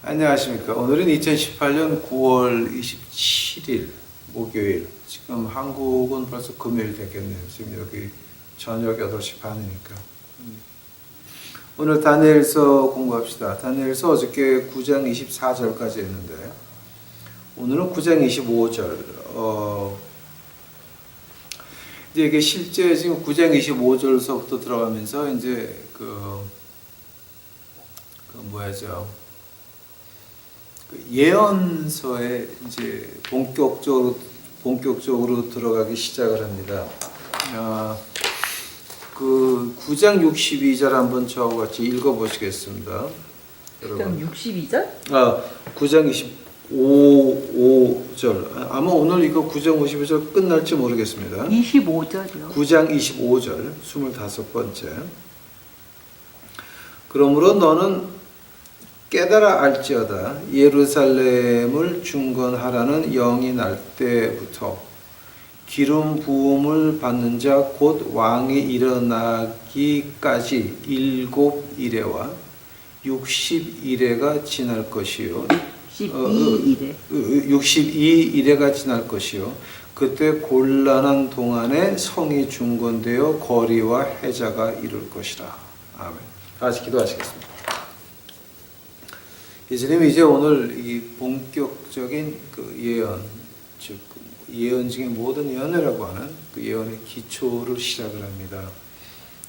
안녕하십니까. 오늘은 2018년 9월 27일 목요일. 지금 한국은 벌써 금요일 됐겠네요. 지금 여기 저녁 8시 반이니까. 오늘 다니엘서 공부합시다. 다니엘서 어저께 9장 24절까지 했는데 오늘은 9장 25절. 이제 이게 실제 지금 9장 25절서부터 들어가면서 이제 예언서에 이제 본격적으로 들어가기 시작을 합니다. 그 9장 62절 한번 저하고 같이 읽어보시겠습니다. 9장 62절? 9장 25절. 아마 오늘 이거 9장 55절 끝날지 모르겠습니다. 25절이요. 9장 25절 25번째. 그러므로 너는 깨달아 알지어다. 예루살렘을 중건하라는 영이 날 때부터 기름 부음을 받는 자 곧 왕이 일어나기까지 7이레와 60이레가 지날 것이요. 62일에 62이레가 지날 것이요. 그때 곤란한 동안에 성이 중건되어 거리와 해자가 이룰 것이라. 아멘. 같이 기도하시겠습니다. 예수님 이제 오늘 이 본격적인 그 예언, 즉 예언 중에 모든 예언이라고 하는 그 예언의 기초를 시작을 합니다.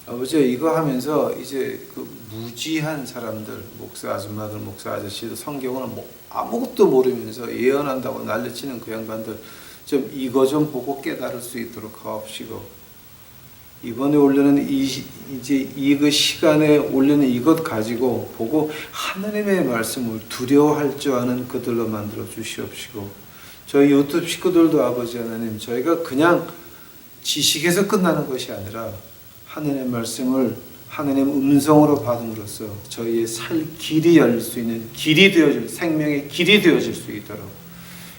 아버지 이거 하면서 이제 그 무지한 사람들, 목사 아줌마들, 목사 아저씨들 성경을 아무것도 모르면서 예언한다고 난리치는 그 양반들 좀 이거 좀 보고 깨달을 수 있도록 하옵시고. 이번에 올리는 이제 이 시간에 올리는 이것 가지고 보고 하나님의 말씀을 두려워할 줄 아는 그들로 만들어 주시옵시고, 저희 유튜브 식구들도 아버지 하나님, 저희가 그냥 지식에서 끝나는 것이 아니라 하나님의 말씀을 하나님 음성으로 받음으로써 저희의 살 길이 열릴 수 있는 길이 되어질, 생명의 길이 되어질 수 있도록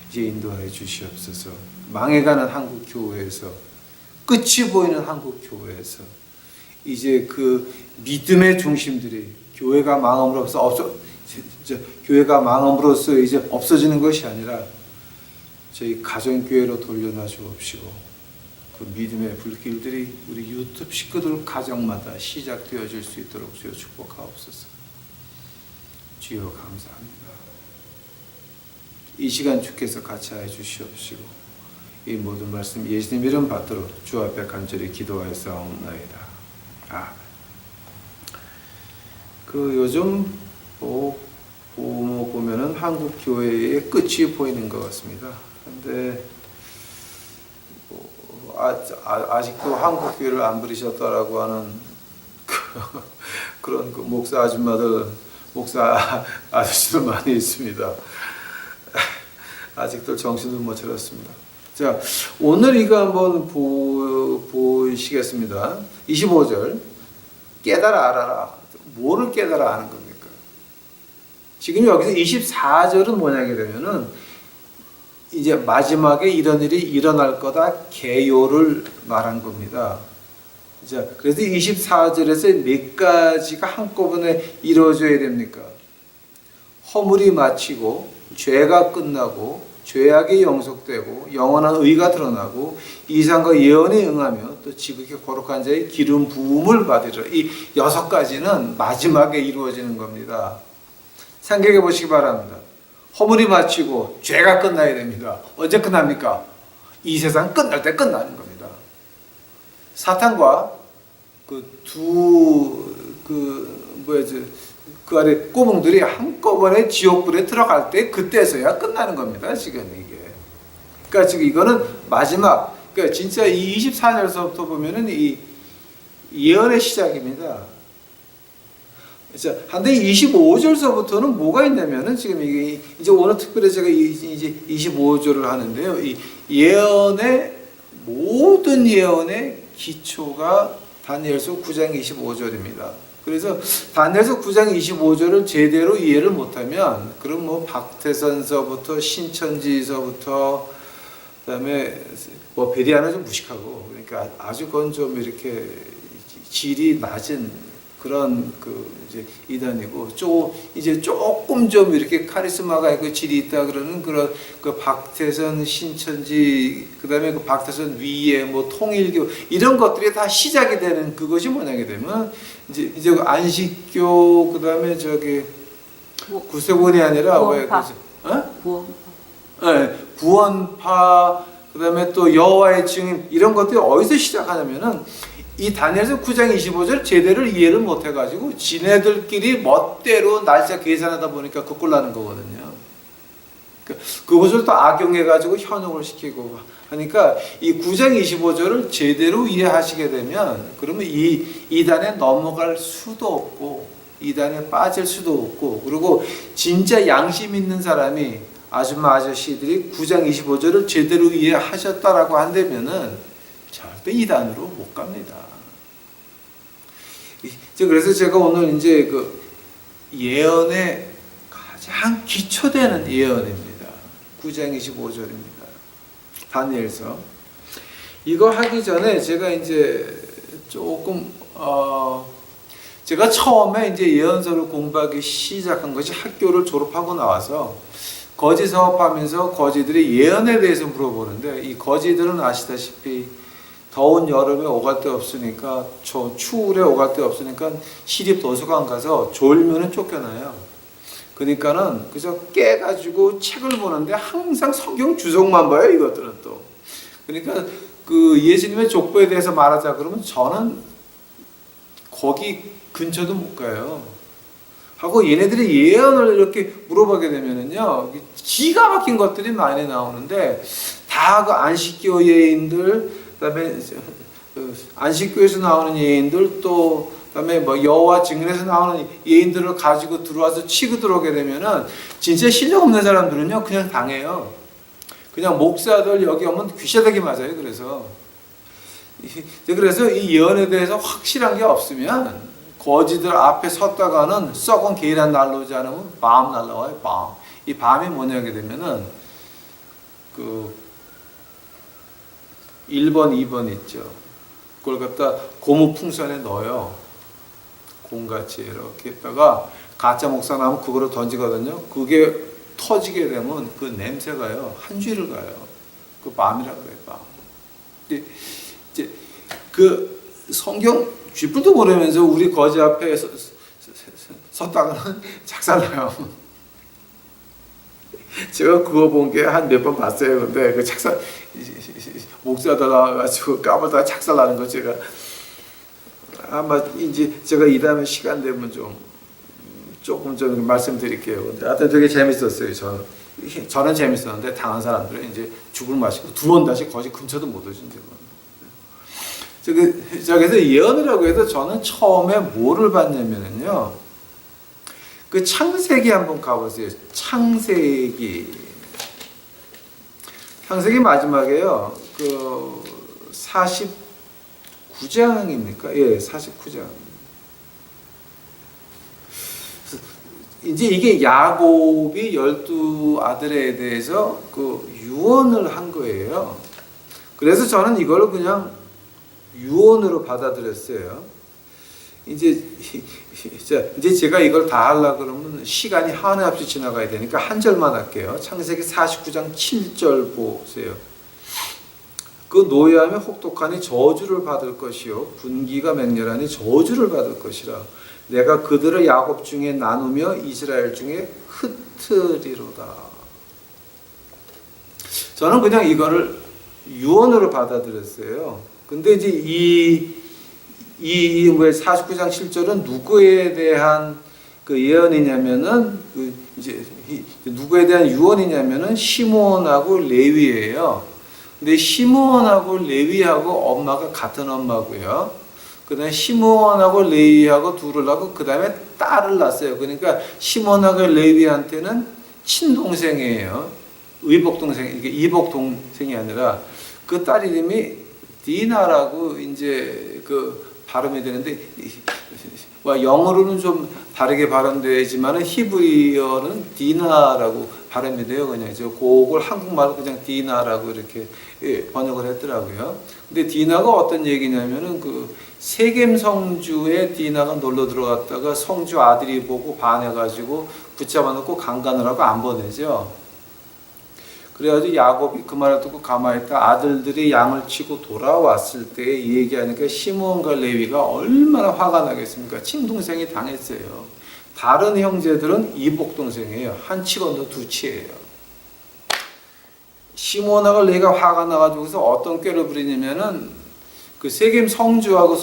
이제 인도하여 주시옵소서. 망해가는 한국 교회에서, 끝이 보이는 한국 교회에서 이제 그 믿음의 중심들이 교회가 망함으로써 이제 없어지는 것이 아니라 저희 가정 교회로 돌려놔 주옵시고, 그 믿음의 불길들이 우리 유튜브 식구들 가정마다 시작되어질 수 있도록 주여 축복하옵소서. 주여 감사합니다. 이 시간 주께서 같이 해 주시옵시고, 이 모든 말씀 예수님 이름 받도록 주 앞에 간절히 기도하였사옵나이다. 그 요즘 보면은 한국 교회의 끝이 보이는 것 같습니다. 근데 아직도 한국 교회를 안 부리셨다라고 하는 그런 그 목사 아줌마들, 목사 아저씨도 많이 있습니다. 아직도 정신을 못 차렸습니다. 자, 오늘 이거 한번 보시겠습니다. 25절. 깨달아 알아라. 뭐를 깨달아 아는 겁니까? 지금 여기서 24절은 뭐냐게 되면은 이제 마지막에 이런 일이 일어날 거다 개요를 말한 겁니다. 자, 그래서 24절에서 몇 가지가 한꺼번에 이루어져야 됩니까? 허물이 마치고 죄가 끝나고 죄악이 영속되고 영원한 의가 드러나고 이상과 예언에 응하며 또 지극히 거룩한 자의 기름 부음을 받으리라. 이 6가지는 마지막에 이루어지는 겁니다. 생각해 보시기 바랍니다. 허물이 마치고 죄가 끝나야 됩니다. 언제 끝납니까? 이 세상 끝날 때 끝나는 겁니다. 사탄과 그 아래 꼬붕들이 한꺼번에 지옥불에 들어갈 때 그때서야 끝나는 겁니다. 지금 이게. 그러니까 지금 이거는 마지막, 그러니까 진짜 이 24절서부터 보면은 이 예언의 시작입니다. 자, 한데 25절서부터는 뭐가 있냐면은 지금 이게 이제 오늘 특별히 제가 이제 25절을 하는데요. 이 모든 예언의 기초가 다니엘서 9장 25절입니다. 그래서 다니엘서 9장 25절을 제대로 이해를 못하면, 그럼 뭐 박태선서부터 신천지서부터 그다음에 뭐 베리아는 좀 무식하고, 그러니까 아주 그건 좀 이렇게 질이 낮은 그런 그 이제 이단이고 이제 조금 좀 이렇게 카리스마가 있고 질이 있다 그러는 그런 그 박태선 신천지 그다음에 그 박태선 위에 뭐 통일교 이런 것들이 다 시작이 되는 그것이 뭐냐게 되면 이제 그 안식교 그다음에 저기 구세군이 아니라 구원파. 구원파. 네, 구원파 그다음에 또 여호와의 증인 이런 것들이 어디서 시작하냐면은 이 다니엘서 9장 25절 제대로 이해를 못 해가지고 지네들끼리 멋대로 날짜 계산하다 보니까 거꾸로 나는 거거든요. 그것을 또 악용해가지고 현혹을 시키고 하니까 이 9장 25절을 제대로 이해하시게 되면 그러면 이 이단에 넘어갈 수도 없고 이단에 빠질 수도 없고 그리고 진짜 양심 있는 사람이 아줌마 아저씨들이 9장 25절을 제대로 이해하셨다라고 한다면은 절대 이단으로 못 갑니다. 그래서 제가 오늘 이제 그 예언의 가장 기초되는 예언입니다. 9장 25절입니다. 다니엘서. 이거 하기 전에 제가 이제 조금 제가 처음에 이제 예언서를 공부하기 시작한 것이 학교를 졸업하고 나와서 거지 사업하면서 거지들이 예언에 대해서 물어보는데 이 거지들은 아시다시피 더운 여름에 오갈 데 없으니까 추울에 오갈 데 없으니까 시립 도서관 가서 졸면은 쫓겨나요. 그러니까는 그래서 깨가지고 책을 보는데 항상 성경 주석만 봐요. 이것들은 또. 그러니까 그 예수님의 족보에 대해서 말하자 그러면 저는 거기 근처도 못 가요. 하고 얘네들이 예언을 이렇게 물어보게 되면은요 기가 막힌 것들이 많이 나오는데 다 그 안식교 예인들 그다음에 안식교에서 나오는 예인들 또 그다음에 뭐 여호와 증인에서 나오는 예인들을 가지고 들어와서 치고 들어오게 되면은 진짜 실력 없는 사람들은요 그냥 당해요. 그냥 목사들 여기 오면 귀sha대기 맞아요. 그래서 이 예언에 대해서 확실한 게 없으면 거지들 앞에 섰다가는 썩은 게이란 날라오지 않으면 밤 날라와요. 밤. 이 밤이 뭐냐게 되면은 그 1번, 2번 있죠. 그걸 갖다 고무 풍선에 넣어요. 공같이 이렇게 했다가 가짜 목사 나면 그거를 던지거든요. 그게 터지게 되면 그 냄새가요. 한 주일을 가요. 그 밤이라고 그래요. 밤. 이제 그 성경 쥐뿔도 모르면서 우리 거지 앞에 섰다가는 작살나요. 제가 그거 본 게 한 몇 번 봤어요. 근데 그 작살 목사들 나와가지고 까불다가 작살나는 거 제가 아마 이제 제가 이 다음에 시간 되면 조금 좀 말씀드릴게요. 근데 하여튼 되게 재밌었어요. 저는 재밌었는데 당한 사람들은 이제 죽을 맛이고 두 번 다시 거지 근처도 못 오신 적은. 그래서 예언이라고 해서 저는 처음에 뭐를 봤냐면요. 그 창세기 한번 가보세요. 창세기 마지막에요. 그 49장입니까? 예, 49장. 이제 이게 야곱이 12아들에 대해서 그 유언을 한 거예요. 그래서 저는 이걸 그냥 유언으로 받아들였어요. 이제 제가 이걸 다 하려고 그러면 시간이 하나 없이 지나가야 되니까 한 절만 할게요. 창세기 49장 7절 보세요. 그 노예함에 혹독하니 저주를 받을 것이요 분기가 맹렬하니 저주를 받을 것이라. 내가 그들을 야곱 중에 나누며 이스라엘 중에 흩으리로다. 저는 그냥 이거를 유언으로 받아들였어요. 근데 이제 이 49장 7절은 누구에 대한 그 예언이냐면은 이제 누구에 대한 유언이냐면은 시므온하고 레위예요. 근데 시므온하고 레위하고 엄마가 같은 엄마고요. 그다음에 시므온하고 레위하고 둘을 낳고 그다음에 딸을 낳았어요. 그러니까 시므온하고 레위한테는 친동생이에요. 의복 동생, 이게 이복 동생이 아니라 그 딸 이름이 디나라고 이제 그 발음이 되는데 영어로는 좀 다르게 발음되지만은 히브리어는 디나라고 발음이 돼요. 그냥 그걸 한국말로 그냥 디나라고 이렇게 번역을 했더라고요. 근데 디나가 어떤 얘기냐면은 그 세겜 성주에 디나가 놀러 들어갔다가 성주 아들이 보고 반해가지고 붙잡아 놓고 강간을 하고 안 보내죠. 그래가지고 야곱이 그 말을 듣고 가만히 있다 아들들이 양을 치고 돌아왔을 때 얘기하니까 시므온과 레위가 얼마나 화가 나겠습니까? 친동생이 당했어요. 다른 형제들은 이복 동생이에요. 한 치 건너 두 치예요. 시므온하고 레위가 화가 나가지고 그래서 어떤 꾀를 부리냐면은 그 세겜 성주하고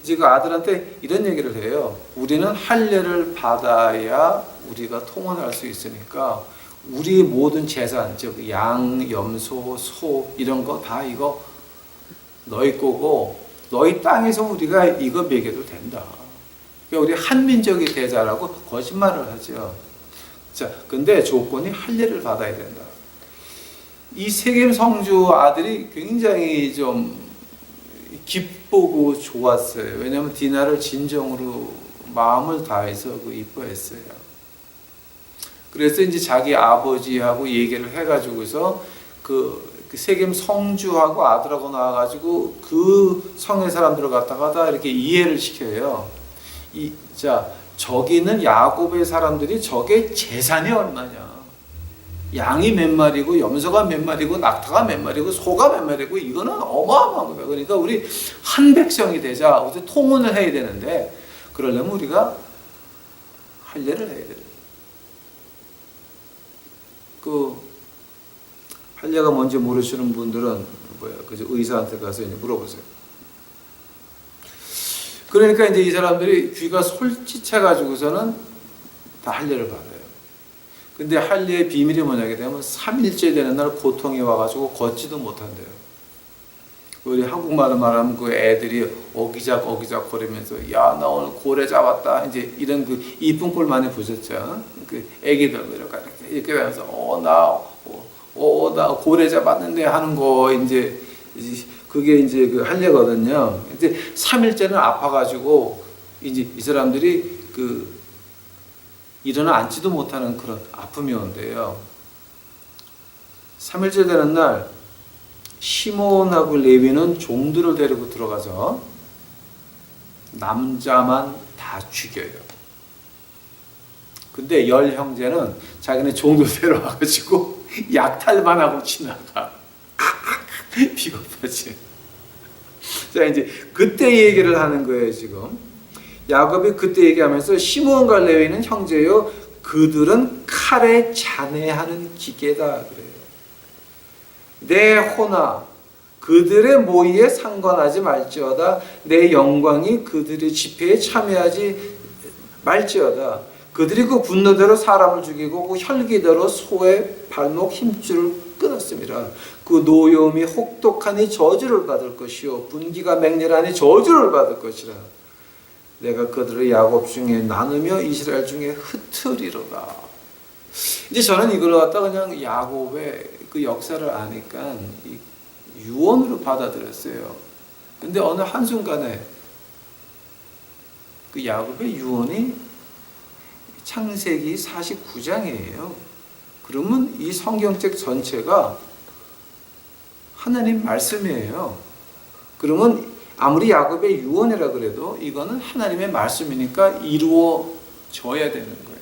이제 그 아들한테 이런 얘기를 해요. 우리는 할례를 받아야 우리가 통혼할 수 있으니까 우리 모든 재산, 즉 양, 염소, 소 이런 거 다 이거 너희 거고 너희 땅에서 우리가 이거 먹여도 된다. 그러니까 우리 한민족이 되자라고 거짓말을 하죠. 자, 근데 조건이 할례를 받아야 된다. 이 세겜 성주 아들이 굉장히 좀 기쁘고 좋았어요. 왜냐하면 디나를 진정으로 마음을 다해서 이뻐했어요. 그래서 이제 자기 아버지하고 얘기를 해가지고서 그 세겜 성주하고 아들하고 나와가지고 그 성의 사람들을 갖다가 다 이렇게 이해를 시켜요. 자, 저기는 야곱의 사람들이 저게 재산이 얼마냐? 양이 몇 마리고 염소가 몇 마리고 낙타가 몇 마리고 소가 몇 마리고 이거는 어마어마한 거다. 그러니까 우리 한 백성이 되자 우리 통혼을 해야 되는데 그러려면 우리가 할례를 해야 돼요. 그 할례가 뭔지 모르시는 분들은 그저 의사한테 가서 이제 물어보세요. 그러니까 이제 이 사람들이 귀가 솔깃해 가지고서는 다 할례를 받아요. 근데 할례의 비밀이 뭐냐게 되면 3일째 되는 날 고통이 와가지고 걷지도 못한대요. 우리 한국말로 말하면 그 애들이 어기작 거리면서 야 나 오늘 고래 잡았다 이제 이런 그 이쁜 꼴 많이 보셨죠? 그 애기들 이렇게 하면서 나 고래 잡았는데 하는 거 이제 그게 이제 그 할례거든요. 이제 3일째는 아파가지고 이제 이 사람들이 그 일어나 앉지도 못하는 그런 아픔이 온대요. 3일째 되는 날 시몬하고 레위는 종들을 데리고 들어가서 남자만 다 죽여요. 근데 10형제는 자기네 종들 데려와가지고 약탈만 하고 지나가. 비겁하지. 자, 이제 그때 얘기를 하는 거예요, 지금. 야곱이 그때 얘기하면서 시므온과 레위는 형제요 그들은 칼에 잔해하는 기계다 그래요. 내 호나 그들의 모의에 상관하지 말지어다. 내 영광이 그들의 집회에 참여하지 말지어다. 그들이 그 분노대로 사람을 죽이고 그 혈기대로 소의 발목 힘줄을 끊었습니다. 그 노여움이 혹독하니 저주를 받을 것이요 분기가 맹렬하니 저주를 받을 것이라. 내가 그들을 야곱 중에 나누며 이스라엘 중에 흩으리로다. 이제 저는 이걸 갖다 그냥 야곱의 그 역사를 아니까 유언으로 받아들였어요. 근데 어느 한순간에 그 야곱의 유언이 창세기 49장이에요. 그러면 이 성경책 전체가 하나님 말씀이에요. 그러면 아무리 야곱의 유언이라 그래도 이거는 하나님의 말씀이니까 이루어져야 되는 거예요.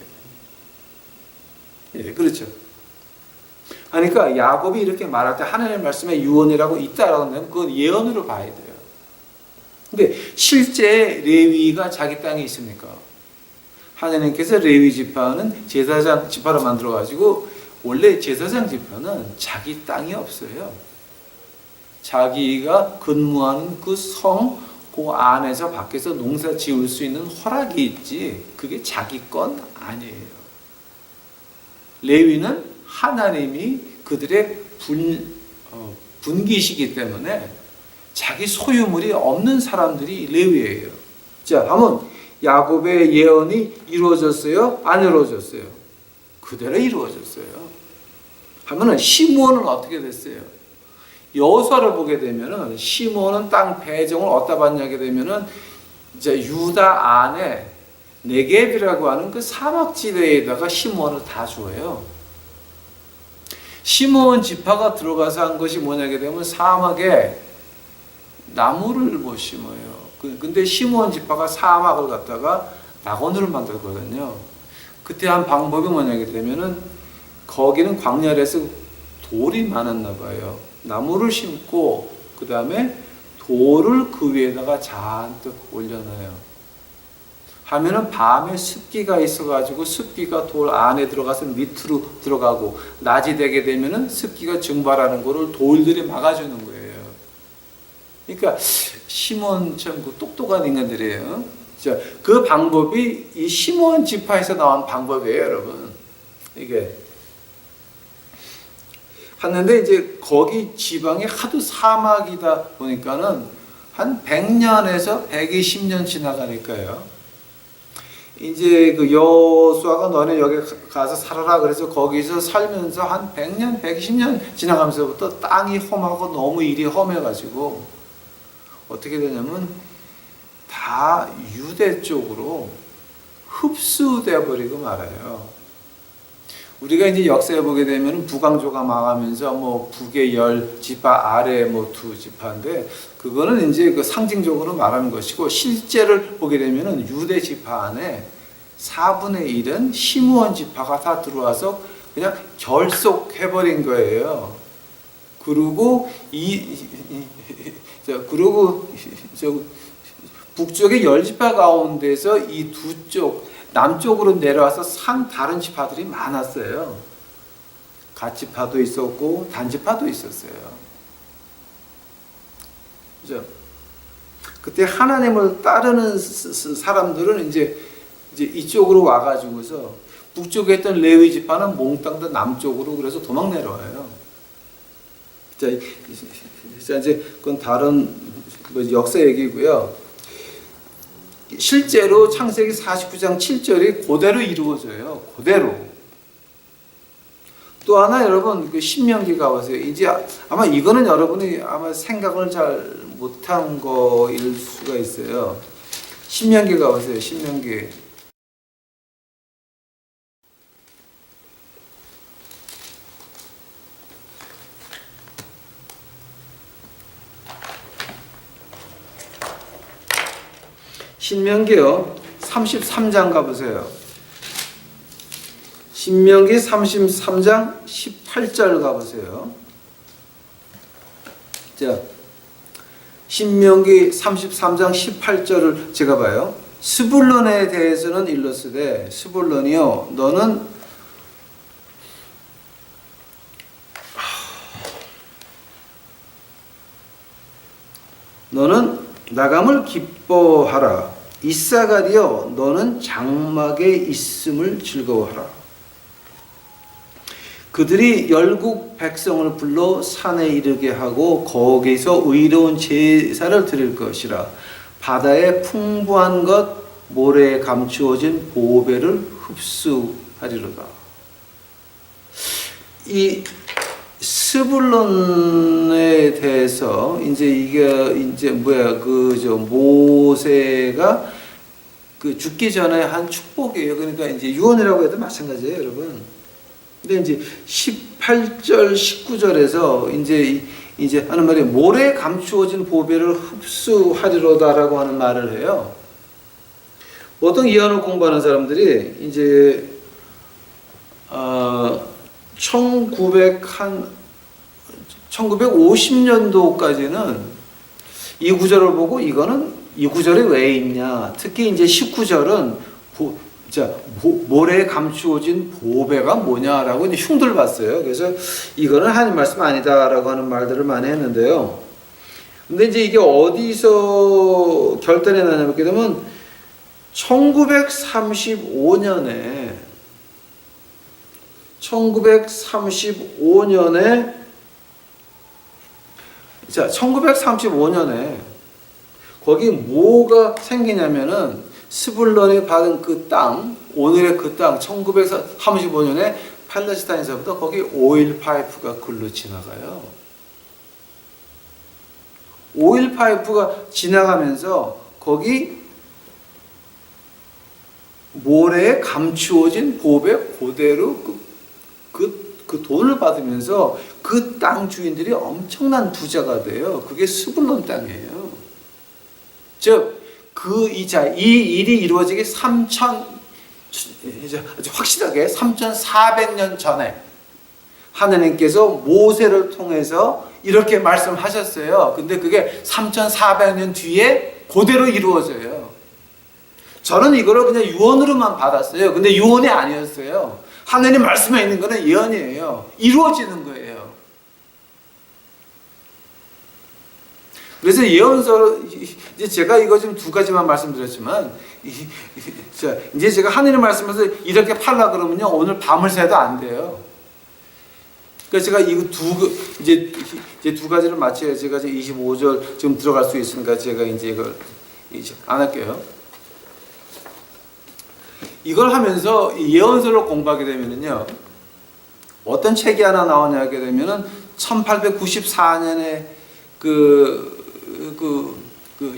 예, 그렇죠. 그러니까 야곱이 이렇게 말할 때 하나님의 말씀에 유언이라고 있다라고 하면 그건 예언으로 봐야 돼요. 근데 실제 레위가 자기 땅에 있습니까? 하나님께서 레위 지파는 제사장 지파로 만들어 가지고 원래 제사장 지파는 자기 땅이 없어요. 자기가 근무하는 그 성, 그 안에서 밖에서 농사 지을 수 있는 허락이 있지, 그게 자기 건 아니에요. 레위는 하나님이 그들의 분기시기 때문에 자기 소유물이 없는 사람들이 레위예요. 자, 한번 야곱의 예언이 이루어졌어요? 안 이루어졌어요? 그대로 이루어졌어요. 하면은 시므온은 어떻게 됐어요? 여호수아를 보게 되면은 시몬은 땅 배정을 어디다 받냐게 되면은 이제 유다 안에 네겝이라고 하는 그 사막지대에다가 시몬을 다 주어요. 시몬 지파가 들어가서 한 것이 뭐냐게 되면 사막에 나무를 못 심어요. 근데 시몬 지파가 사막을 갖다가 낙원으로 만들거든요. 그때 한 방법이 뭐냐게 되면은 거기는 광야에서 돌이 많았나 봐요. 나무를 심고 그 다음에 돌을 그 위에다가 잔뜩 올려놔요. 하면은 밤에 습기가 있어가지고 습기가 돌 안에 들어가서 밑으로 들어가고 낮이 되게 되면은 습기가 증발하는 거를 돌들이 막아주는 거예요. 그러니까 시몬처럼 그 똑똑한 인간들이에요. 자, 그 방법이 이 시몬 지파에서 나온 방법이에요, 여러분. 이게 하는데 이제 거기 지방이 하도 사막이다 보니까는 한 100년에서 120년 지나가니까요. 이제 그 여호수아가 너네 여기 가서 살아라 그래서 거기서 살면서 한 100년, 120년 지나가면서부터 땅이 험하고 너무 일이 험해가지고 어떻게 되냐면 다 유대 쪽으로 흡수되어 버리고 말아요. 우리가 이제 역사에 보게 되면 북왕조가 망하면서 뭐 북의 10지파 아래 뭐 2지파인데 그거는 이제 그 상징적으로 말하는 것이고 실제를 보게 되면은 유대 지파 안에 4분의 1은 시므온 지파가 다 들어와서 그냥 결속해 버린 거예요. 그리고 그리고 북쪽의 10지파 가운데서 이 두 쪽 남쪽으로 내려와서 다른 지파들이 많았어요. 갓지파도 있었고 단지파도 있었어요. 그죠? 그때 하나님을 따르는 사람들은 이제 이쪽으로 와가지고서 북쪽에 있던 레위 지파는 몽땅 다 남쪽으로 그래서 도망 내려와요. 자, 이제 그건 다른 역사 얘기고요. 실제로 창세기 49장 7절이 그대로 이루어져요. 그대로. 또 하나 여러분 그 신명기 가보세요. 이제 아마 이거는 여러분이 아마 생각을 잘 못한 거일 수가 있어요. 신명기 가보세요. 신명기. 신명기요 33장 가보세요. 신명기 33장 18절 가보세요. 자, 신명기 33장 18절을 제가 봐요. 스불론에 대해서는 일렀으되 스불론이요 너는 나감을 기뻐하라. 이사가리여 너는 장막에 있음을 즐거워하라. 그들이 열국 백성을 불러 산에 이르게 하고 거기서 의로운 제사를 드릴 것이라. 바다에 풍부한 것 모래에 감추어진 보배를 흡수하리로다. 이 스불론에 대해서 이게 모세가 그 죽기 전에 한 축복이에요. 그러니까 이제 유언이라고 해도 마찬가지예요, 여러분. 근데 이제 18절, 19절에서 이제 하는 말이 모래에 감추어진 보배를 흡수하리로다라고 하는 말을 해요. 보통 이언을 공부하는 사람들이 이제 1950년도까지는 이 구절을 보고 이 구절이 왜 있냐. 특히 이제 19절은 모래에 감추어진 보배가 뭐냐라고 이제 흉들 봤어요. 그래서 이거는 하나님 말씀 아니다라고 하는 말들을 많이 했는데요. 근데 이제 이게 어디서 결단이 나냐면 이렇게 되면 1935년에 거기 뭐가 생기냐면은 스불론이 받은 그 땅, 오늘의 그 땅, 1935년에 팔레스타인에서부터 거기 오일 파이프가 글로 지나가요. 오일 파이프가 지나가면서 거기 모래에 감추어진 보배 그대로 그 돈을 받으면서 그 땅 주인들이 엄청난 부자가 돼요. 그게 스불론 땅이에요. 즉, 이 일이 이루어지기 아주 확실하게 3,400년 전에 하나님께서 모세를 통해서 이렇게 말씀하셨어요. 근데 그게 3,400년 뒤에 그대로 이루어져요. 저는 이거를 그냥 유언으로만 받았어요. 근데 유언이 아니었어요. 하나님 말씀에 있는 거는 예언이에요. 이루어지는 거예요. 그래서 예언서로 이제 제가 이거 지금 두 가지만 말씀드렸지만 이제 제가 하나님 말씀에서 이렇게 팔라 그러면요 오늘 밤을 새도 안 돼요. 그래서 제가 이거 이제 두 가지를 맞춰야 제가 이제 25절 지금 들어갈 수 있으니까 제가 이제 이걸 이제 안 할게요. 이걸 하면서 예언서를 공부하게 되면은요 어떤 책이 하나 나오냐 하게 되면은 1894년에 그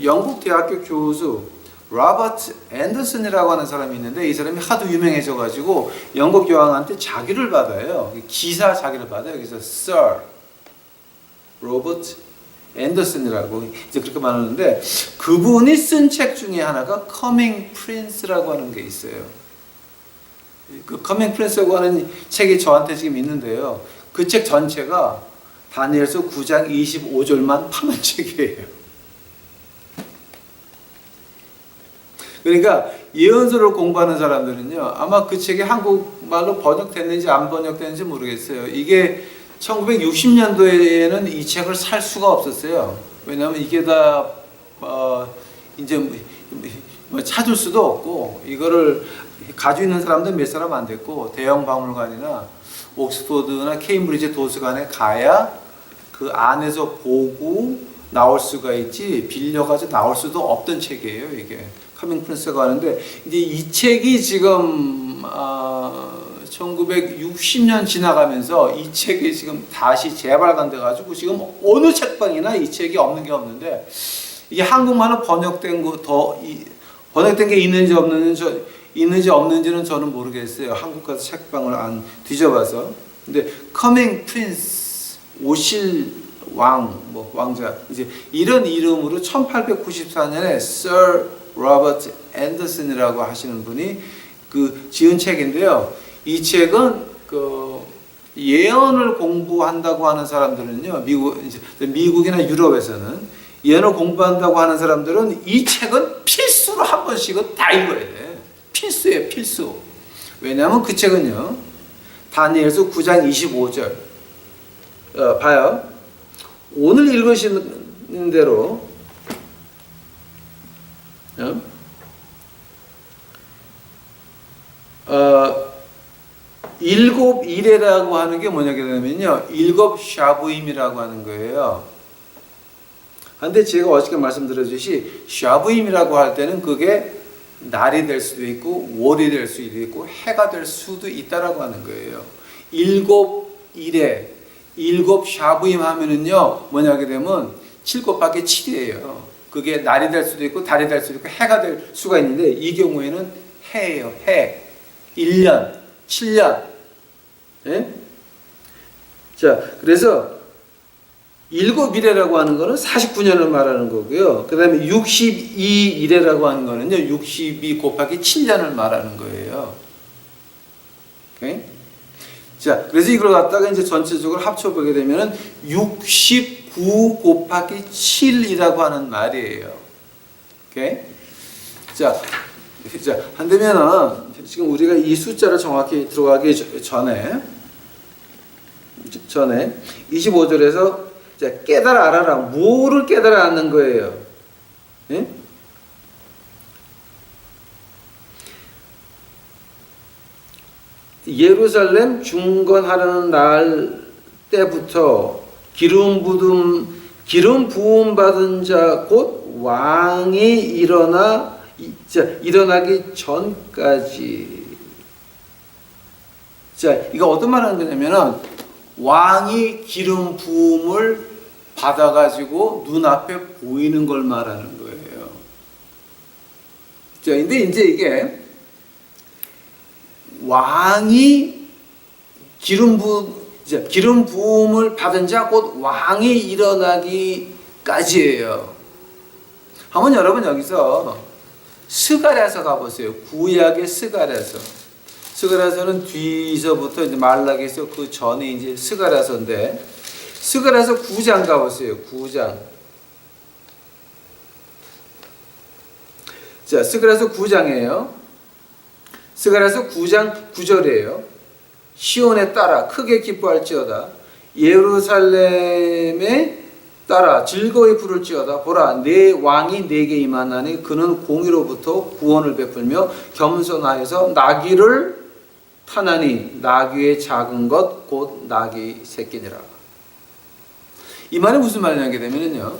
영국 대학교 교수 로버트 앤더슨이라고 하는 사람이 있는데 이 사람이 하도 유명해져 가지고 영국 여왕한테 자기를 받아요. 기사 자기를 받아요. 그래서 Sir 로버트 앤더슨이라고 이제 그렇게 말하는데 그분이 쓴 책 중에 하나가 Coming Prince라고 하는 게 있어요. 그 Coming Prince라고 하는 책이 저한테 지금 있는데요. 그 책 전체가 다니엘서 9장 25절만 파는 책이에요. 그러니까 예언서를 공부하는 사람들은요 아마 그 책이 한국말로 번역됐는지 안 번역됐는지 모르겠어요. 이게 1960년도에는 이 책을 살 수가 없었어요. 왜냐하면 이게 다 이제 찾을 수도 없고 이거를 가지고 있는 사람도 몇 사람 안 됐고 대형 박물관이나 옥스퍼드나 케임브리지 도서관에 가야 그 안에서 보고 나올 수가 있지 빌려가지고 나올 수도 없던 책이에요. 이게 커밍 프린스가 하는데 이제 이 책이 지금 1960년 지나가면서 이 책이 지금 다시 재발간돼 가지고 지금 어느 책방이나 이 책이 없는 게 없는데 이게 한국말로 번역된 번역된 게 있는지 없는지는 저는 모르겠어요. 한국 가서 책방을 안 뒤져봐서. 근데 커밍 프린스 오실 왕자 이제 이런 이름으로 1894년에 Sir 로버트 앤더슨이라고 하시는 분이 그 지은 책인데요. 이 책은 그 예언을 공부한다고 하는 사람들은요, 미국이나 유럽에서는 예언을 공부한다고 하는 사람들은 이 책은 필수로 한 번씩은 다 읽어야 돼. 필수예요, 필수. 왜냐하면 그 책은요, 다니엘서 9장 25절 봐요. 오늘 읽으시는 대로 일곱 일해라고 하는 게 뭐냐 그러면요, 일곱 샤부임이라고 하는 거예요. 근데 제가 어저께 말씀드렸듯이 샤부임이라고 할 때는 그게 날이 될 수도 있고 월이 될 수도 있고 해가 될 수도 있다라고 하는 거예요. 일곱 일해, 일곱 샤부임 하면은요 뭐냐 하게 되면 7 곱하기 7이에요. 그게 날이 될 수도 있고 달이 될 수도 있고 해가 될 수가 있는데 이 경우에는 해예요. 해. 1년, 7년. 예? 자, 그래서 일곱 일해라고 하는 거는 49년을 말하는 거고요. 그 다음에 62일해라고 하는 거는요, 62 곱하기 7년을 말하는 거예요. 오케이? 자, 그래서 이걸 갖다가 이제 전체적으로 합쳐보게 되면은 69 곱하기 7이라고 하는 말이에요. 오케이? 자, 한다면은 지금 우리가 이 숫자를 정확히 들어가기 전에 25절에서 자, 깨달아 알아라. 뭐를 깨달아 아는 거예요? 예? 예루살렘 중건하려는 날 때부터 기름 부음 받은 자 곧 왕이 일어나기 전까지. 자, 이거 어떤 말 하는 거냐면은 왕이 기름 부음을 받아가지고 눈앞에 보이는 걸 말하는 거예요. 자, 근데 이제 이게 왕이 기름 부음을 받은 자 곧 왕이 일어나기까지예요. 한번 여러분 여기서 스가랴서 가보세요. 구약의 스가랴서. 스가랴서는 뒤서부터 이제 말라기서 그 전에 이제 스가랴서인데 스가랴서 9장 가보세요. 9장. 자, 스가랴서 9장이에요. 스가랴서 9장 9절이에요. 시온에 따라 크게 기뻐할지어다. 예루살렘에 따라 즐거이 부를지어다. 보라, 내 왕이 내게 임하나니 그는 공의로부터 구원을 베풀며 겸손하여서 나귀를 타나니 나귀의 작은 것 곧 나귀 새끼니라. 이 말이 무슨 말이냐 되면요,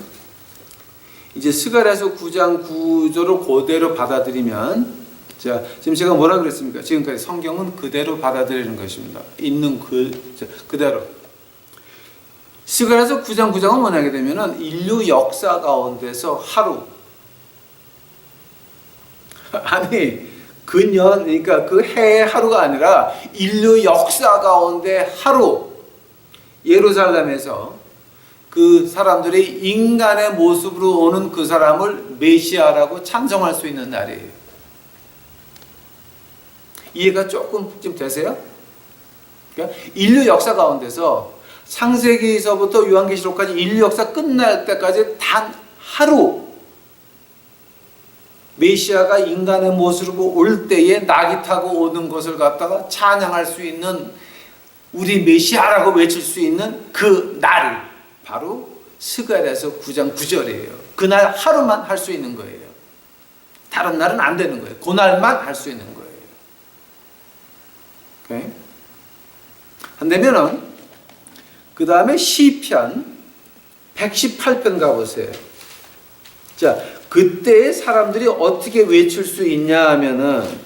이제 스가랴서 9장 9절을 그대로 받아들이면, 자, 지금 제가 뭐라 그랬습니까? 지금까지 성경은 그대로 받아들이는 것입니다. 있는 그대로. 스가랴서 9장 9장은 뭐냐게 되면은 인류 역사 가운데서 하루, 아니 그러니까 그 해의 하루가 아니라 인류 역사 가운데 하루, 예루살렘에서 그 사람들이 인간의 모습으로 오는 그 사람을 메시아라고 찬송할 수 있는 날이에요. 이해가 조금 좀 되세요? 그러니까 인류 역사 가운데서 창세기서부터 요한계시록까지 인류 역사 끝날 때까지 단 하루 메시아가 인간의 모습으로 올 때에 낙이 타고 오는 것을 갖다가 찬양할 수 있는, 우리 메시아라고 외칠 수 있는 그 날이 바로 스가랴서 9장 9절이에요. 그날 하루만 할 수 있는 거예요. 다른 날은 안 되는 거예요. 그날만 할 수 있는 거예요. 오케이? 한다면은 그 다음에 시편 118편 가보세요. 자, 그때 사람들이 어떻게 외칠 수 있냐 하면은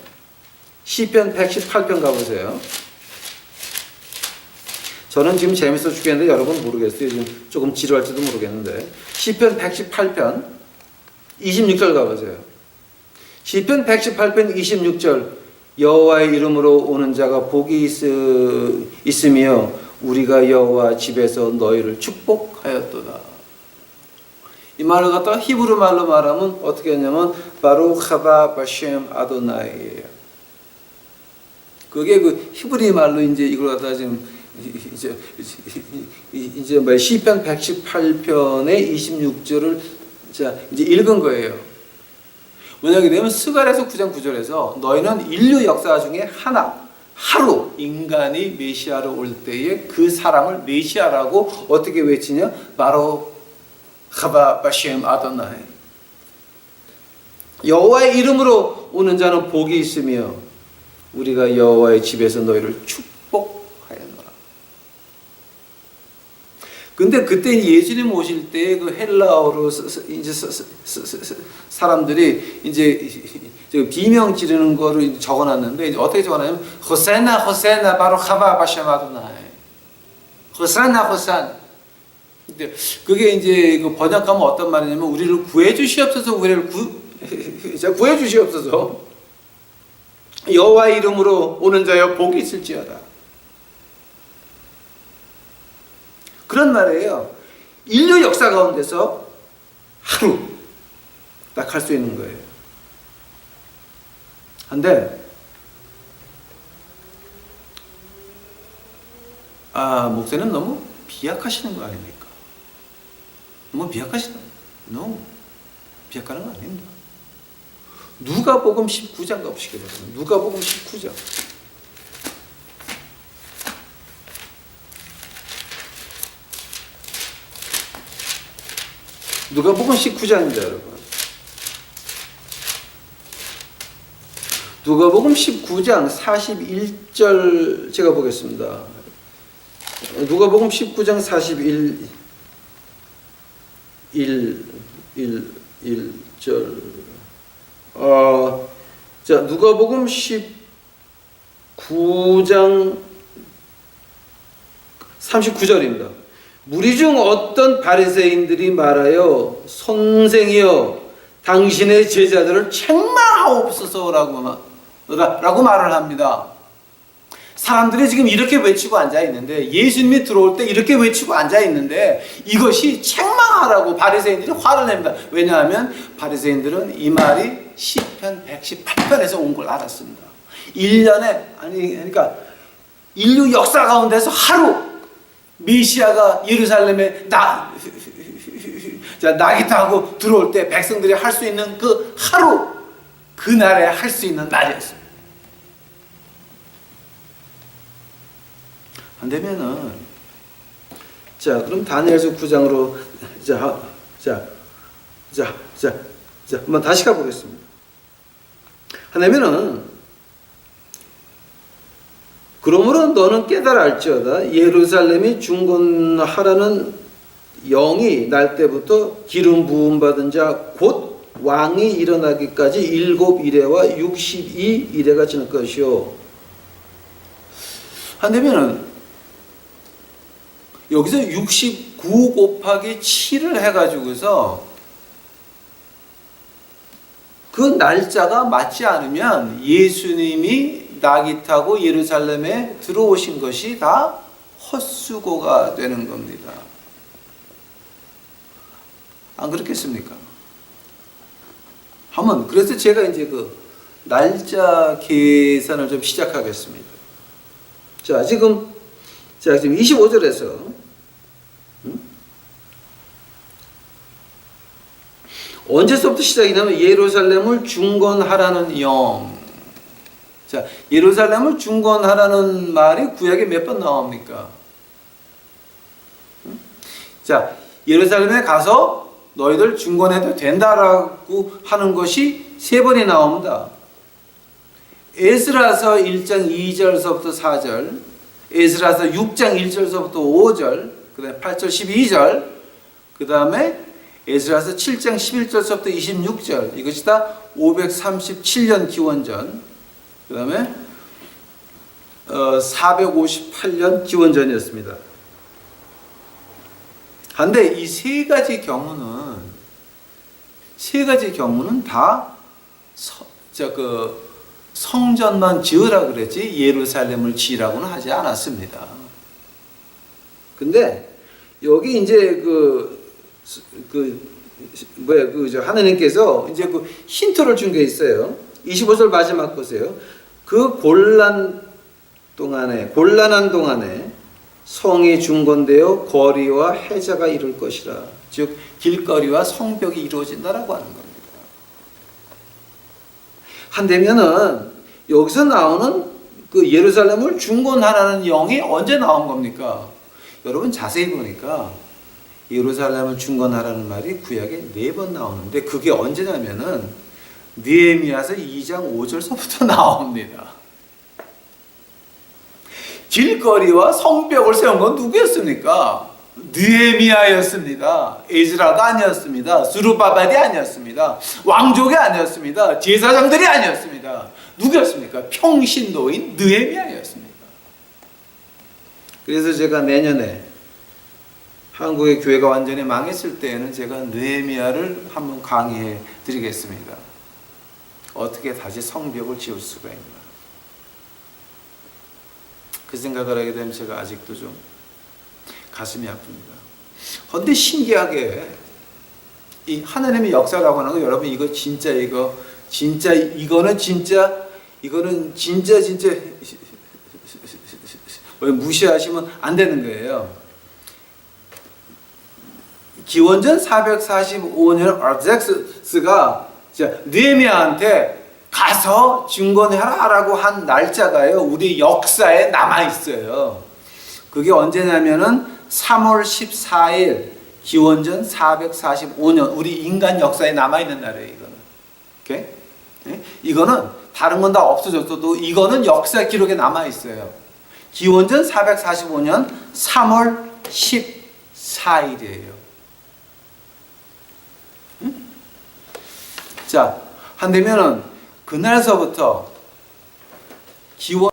시편 118편 가보세요. 저는 지금 재밌어 죽겠는데 여러분 모르겠어요. 지금 조금 지루할지도 모르겠는데 시편 118편 26절 가보세요. 시편 118편 26절, 여호와의 이름으로 오는 자가 복이 있으며 우리가 여호와 집에서 너희를 축복하였도다. 이 말을 갖다가 히브리 말로 말하면 어떻게 하냐면 바룩 하바 바셴 아도나이예요. 그게 그 히브리 말로 이제 이걸 갖다가 지금 이제 뭐 시편 118편의 26절을 자 이제 읽은 거예요. 뭐냐게 되면 스가랴서 9장 9절에서 너희는 인류 역사 중에 하루 인간이 메시아로 올 때에 그 사람을 메시아라고 어떻게 외치냐? 바로 하바 바셴 아도나이. 여호와의 이름으로 오는 자는 복이 있으며 우리가 여호와의 집에서 너희를 축복하였노라. 근데 그때 예수님 오실 때 그 헬라어로 이제 사람들이 이제 비명 지르는 거를 적어놨는데 이제 어떻게 적어놨냐면 호세나 호세나 바로 하바 바셴 아도나이. 호세나 호산. 근데 그게 이제 그 번역하면 어떤 말이냐면 우리를 구해 주시옵소서, 우리를 구해 주시옵소서. 여호와의 이름으로 오는 자여 복이 있을지어다. 그런 말이에요. 인류 역사 가운데서 하루 딱 할 수 있는 거예요. 근데 목사님 너무 비약하시는 거 아닙니까? 너무 비약하시다. No, 비약하는 거 아닙니다. 누가복음 19장 가보시기 바랍니다. 누가복음 19장. 누가복음 19장입니다, 여러분. 누가복음 19장 41절 제가 보겠습니다. 누가복음 19장 1절. 자, 누가복음 19장 39절입니다. 무리 중 어떤 바리새인들이 말하여 선생이여 당신의 제자들을 책망하옵소서라고 말을 합니다. 사람들이 지금 이렇게 외치고 앉아 있는데, 예수님이 들어올 때 이렇게 외치고 앉아 있는데, 이것이 책망하라고 바리새인들이 화를 냅니다. 왜냐하면 바리새인들은 이 말이 시편 118편에서 온 걸 알았습니다. 1년에 그러니까 인류 역사 가운데서 하루 메시아가 예루살렘에 낙이 타고 들어올 때 백성들이 할 수 있는 그 하루, 그날에 할 수 있는 날이었습니다. 안 되면은, 자, 그럼 다니엘서 9장으로 한번 다시 가보겠습니다. 안 되면은, 그러므로 너는 깨달아 알지어다. 예루살렘이 중건하라는 영이 날 때부터 기름 부음 받은 자 곧 왕이 일어나기까지 7이레와 62이레가 지날 것이요. 안 되면은 여기서 69 곱하기 7을 해가지고서 그 날짜가 맞지 않으면 예수님이 낙이 타고 예루살렘에 들어오신 것이 다 헛수고가 되는 겁니다. 안 그렇겠습니까? 그래서 제가 이제 그 날짜 계산을 좀 시작하겠습니다. 자, 지금 25절에서 언제서부터 시작이냐면 예루살렘을 중건하라는 영. 자, 예루살렘을 중건하라는 말이 구약에 몇 번 나옵니까? 자, 예루살렘에 가서 너희들 중건해도 된다라고 하는 것이 3번이 나옵니다. 에스라서 1장 2절서부터 4절, 에스라서 6장 1절서부터 5절, 그 다음에 8절 12절, 그 다음에 에스라서 7장 11절서부터 26절, 이것이 다 537년 기원전, 그 다음에 458년 기원전이었습니다. 그런데 이 세 가지 경우는 다 성전만 지으라 그랬지 예루살렘을 지으라고는 하지 않았습니다. 근데 여기 이제 하느님께서 이제 그 힌트를 준 게 있어요. 25절 마지막 보세요. 그 곤란한 동안에 성이 중건되어 거리와 해자가 이룰 것이라. 즉 길거리와 성벽이 이루어진다라고 하는 겁니다. 한되면은 여기서 나오는 그 예루살렘을 중건하라는 영이 언제 나온 겁니까? 여러분 자세히 보니까 예루살렘을 중건하라는 말이 구약에 4번 나오는데 그게 언제냐면은 느헤미야서 2장 5절서부터 나옵니다. 길거리와 성벽을 세운 건 누구였습니까? 느헤미야였습니다. 에즈라가 아니었습니다. 스룹바벨이 아니었습니다. 왕족이 아니었습니다. 제사장들이 아니었습니다. 누구였습니까? 평신도인 느헤미야였습니다. 그래서 제가 내년에 한국의 교회가 완전히 망했을 때에는 제가 느헤미야를 한번 강의해 드리겠습니다. 어떻게 다시 성벽을 지을 수가 있나. 그 생각을 하게 되면 제가 아직도 좀 가슴이 아픕니다. 그런데 신기하게 이 하나님의 역사라고 하는 거 여러분 이거는 진짜 무시하시면 안 되는 거예요. 기원전 445년 아르덱스스가 느헤미야한테 가서 증거해라라고 한 날짜가요 우리 역사에 남아 있어요. 그게 언제냐면은 3월 14일 기원전 445년 우리 인간 역사에 남아 있는 날이에요. 이거는. 오케이? 네? 이거는 다른 건 다 없어졌어도 이거는 역사 기록에 남아 있어요. 기원전 445년 3월 14일이에요. 응? 자, 한되면은 그날서부터 기원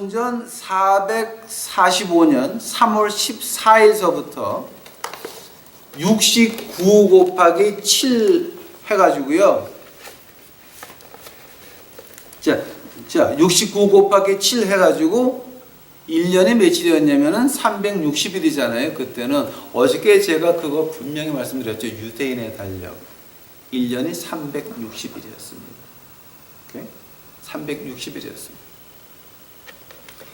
기원전 445년 3월 14일서부터 69 곱하기 7 해가지고요. 자, 69 곱하기 7 해가지고 1년이 며칠이었냐면은 360일이잖아요. 그때는 어저께 제가 그거 분명히 말씀드렸죠. 유대인의 달력. 1년이 360일이었습니다. 오케이? 360일이었습니다.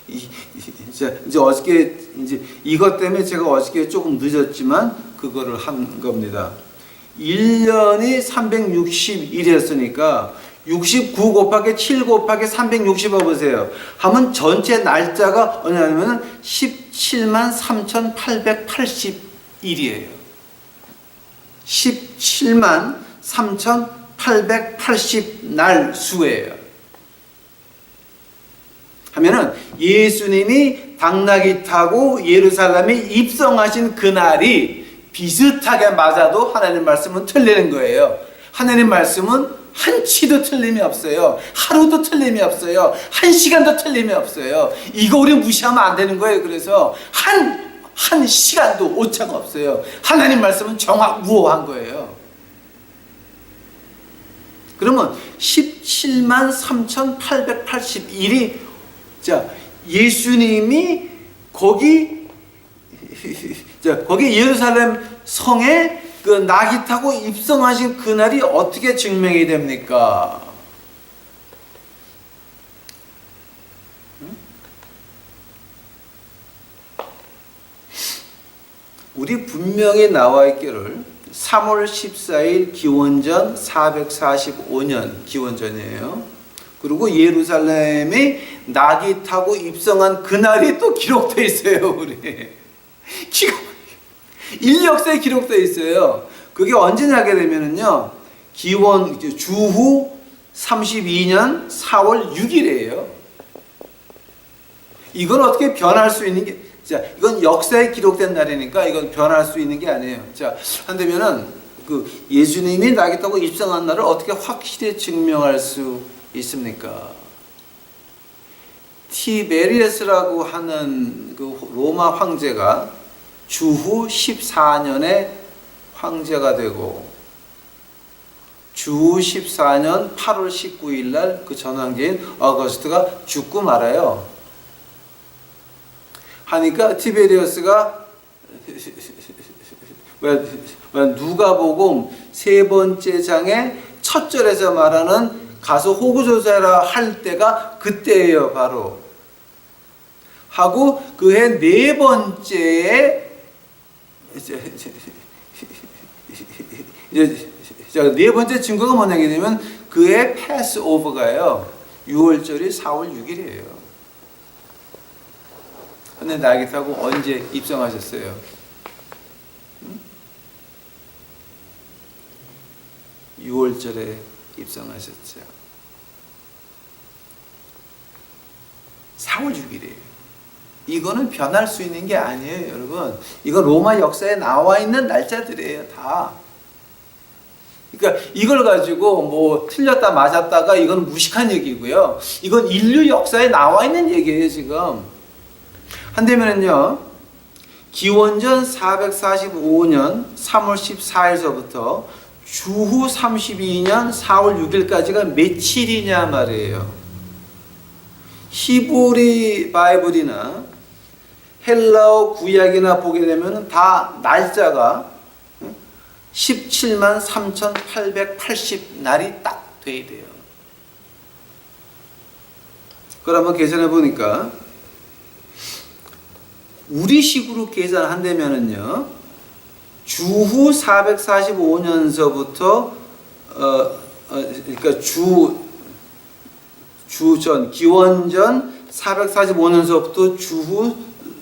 이제 어저께 이제 이것 때문에 제가 어저께 조금 늦었지만 그거를 한 겁니다. 1년이 360일이었으니까 69 곱하기 7 곱하기 360 해보세요. 하면 전체 날짜가 얼마냐면 17만 3,880일이에요. 17만 3,880 날 수예요. 하면은 예수님이 당나귀 타고 예루살렘에 입성하신 그날이 비슷하게 맞아도 하나님 말씀은 틀리는 거예요. 하나님 말씀은 한치도 틀림이 없어요. 하루도 틀림이 없어요. 한 시간도 틀림이 없어요. 이거 우리 무시하면 안 되는 거예요. 그래서 한 시간도 오차가 없어요. 하나님 말씀은 정확무오한 거예요. 그러면 17만 3,881이 자, 예수님이 거기 예루살렘 성에 그 나귀 타고 입성하신 그날이 어떻게 증명이 됩니까? 우리 분명히 나와 있기를 3월 14일 기원전 445년 기원전이에요. 그리고 예루살렘에 나귀 타고 입성한 그날이 또 기록되어 있어요. 우리 인력서에 기록되어 있어요. 그게 언제냐게 되면은요, 주후 32년 4월 6일이에요. 이건 어떻게 변할 수 있는 게, 자, 이건 역사에 기록된 날이니까 이건 변할 수 있는 게 아니에요. 자, 한다면은 그 예수님이 나귀 타고 입성한 날을 어떻게 확실히 증명할 수 있습니까? 티베리어스라고 하는 그 로마 황제가 주후 14년에 황제가 되고 주후 14년 8월 19일 날 그 전황제인 어거스트가 죽고 말아요. 하니까 티베리어스가 누가복음 3번째 장의 첫 절에서 말하는 가서 호구조사라 할 때가 그때예요. 바로 하고 그해 4번째에 네 번째 증거가 뭐냐면 그해 패스오버가요 6월절이 4월 6일이에요. 근데 나귀 타고 언제 입성하셨어요? 6월절에 입성하셨죠. 4월 6일이에요. 이거는 변할 수 있는 게 아니에요, 여러분. 이건 로마 역사에 나와 있는 날짜들이에요, 다. 그러니까 이걸 가지고 뭐 틀렸다 맞았다가 이건 무식한 얘기고요. 이건 인류 역사에 나와 있는 얘기예요, 지금. 한대면은요, 기원전 445년 3월 14일서부터 주후 32년 4월 6일까지가 며칠이냐 말이에요. 히브리 바이블이나 헬라어 구약이나 보게 되면 다 날짜가 17만 3,880 날이 딱 돼야 돼요. 그러면 계산해 보니까 우리식으로 계산한다면은요, 주후 445년서부터 그러니까 기원전 445년서부터 주후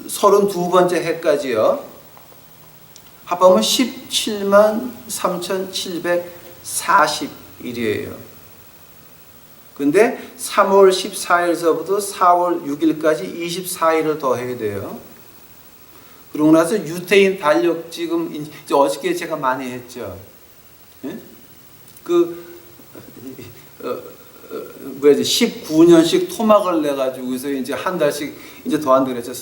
32번째 해까지요. 합하면 17만 3,740일이에요. 근데 3월 14일서부터 4월 6일까지 24일을 더 해야 돼요. 그러고 나서 유태인 달력 지금 이제 어저께 제가 많이 했죠. 예? 뭐야지 19년씩 토막을 내 가지고서 이제 한 달씩 이제 더한다 그랬죠.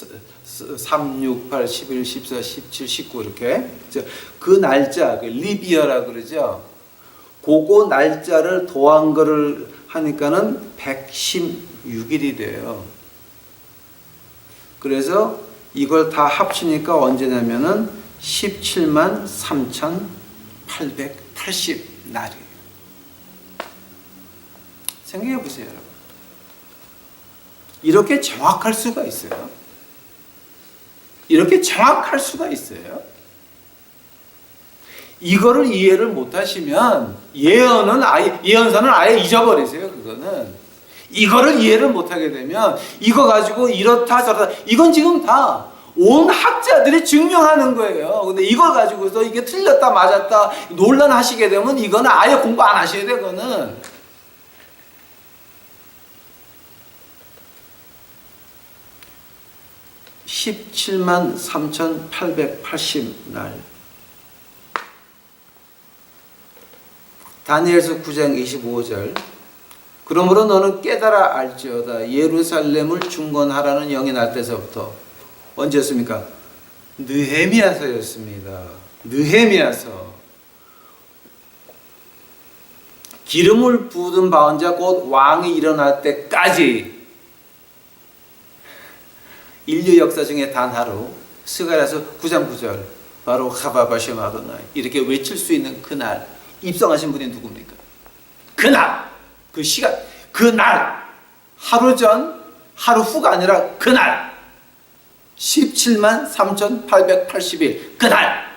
3, 6, 8, 11, 14, 17, 19 이렇게. 그 날짜, 그 리비어라 그러죠. 그거 날짜를 더한 거를 하니까는 116일이 돼요. 그래서 이걸 다 합치니까 언제냐면은 17만 3,880 날이에요. 생각해 보세요, 여러분. 이렇게 정확할 수가 있어요? 이렇게 정확할 수가 있어요? 이거를 이해를 못 하시면 예언서는 아예 잊어버리세요, 그거는. 이거를 이해를 못 하게 되면 이거 가지고 이렇다 저렇다 이건 지금 다 온 학자들이 증명하는 거예요. 근데 이걸 가지고서 이게 틀렸다 맞았다 논란하시게 되면 이거는 아예 공부 안 하셔야 돼, 그거는. (17만 3,880날) 다니엘서 9장 25절. 그러므로 너는 깨달아 알지어다. 예루살렘을 중건하라는 영이 날 때서부터. 언제였습니까? 느헤미야서였습니다. 느헤미야서. 기름을 부은 바온 자 곧 왕이 일어날 때까지 인류 역사 중에 단 하루, 스가랴서 9장 9절, 바로 하바바시 마도나이 이렇게 외칠 수 있는 그날 입성하신 분이 누굽니까? 그날, 그 시간, 그날, 하루 전, 하루 후가 아니라 그날, 17만 3,880일, 그날